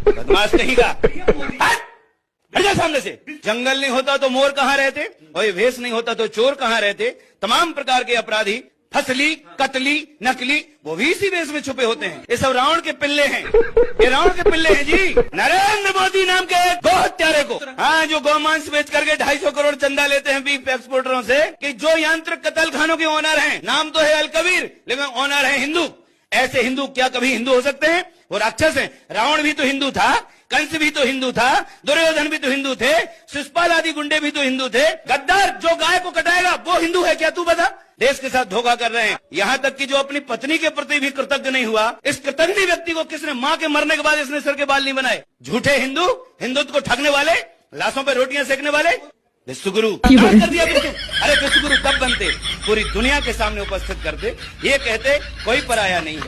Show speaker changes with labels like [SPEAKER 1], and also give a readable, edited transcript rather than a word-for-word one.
[SPEAKER 1] बदमाश कहीं का, हट जा सामने से। जंगल नहीं होता तो मोर कहाँ रहते, और ये भेष नहीं होता तो चोर कहाँ रहते। तमाम प्रकार के अपराधी फसली, कतली, नकली, वो भी इसी वेश में छुपे होते हैं। ये सब रावण के पिल्ले हैं, ये रावण के पिल्ले हैं जी। नरेंद्र मोदी नाम के गौ हत्यारे को, हाँ, जो गौमांस बेच करके 250 करोड़ चंदा लेते हैं बीफ एक्सपोर्टरों से, कि जो यांत्रिक कतल खानों के ओनर हैं, नाम तो है अलकबीर लेकिन ओनर है हिंदू। ऐसे हिंदू क्या कभी हिंदू हो सकते हैं? वो राक्षस हैं। रावण भी तो हिंदू था, कंस भी तो हिंदू था, दुर्योधन भी तो हिंदू थे, शिशुपाल आदि गुंडे भी तो हिंदू थे। गद्दार जो गाय को कटाएगा वो हिंदू है क्या? तू बता। देश के साथ धोखा कर रहे हैं। यहाँ तक कि जो अपनी पत्नी के प्रति भी कृतज्ञ नहीं हुआ, इस कृतज्ञ व्यक्ति को किसने मां के मरने के बाद इसने सिर के बाल नहीं बनाए? झूठे हिंदू, हिंदुत्व को ठगने वाले, लाशों पर रोटियां सेकने वाले। विश्वगुरु कर दिया विष्णु। अरे विश्वगुरु तब बनते, पूरी दुनिया के सामने उपस्थित करते, ये कहते कोई पराया नहीं है।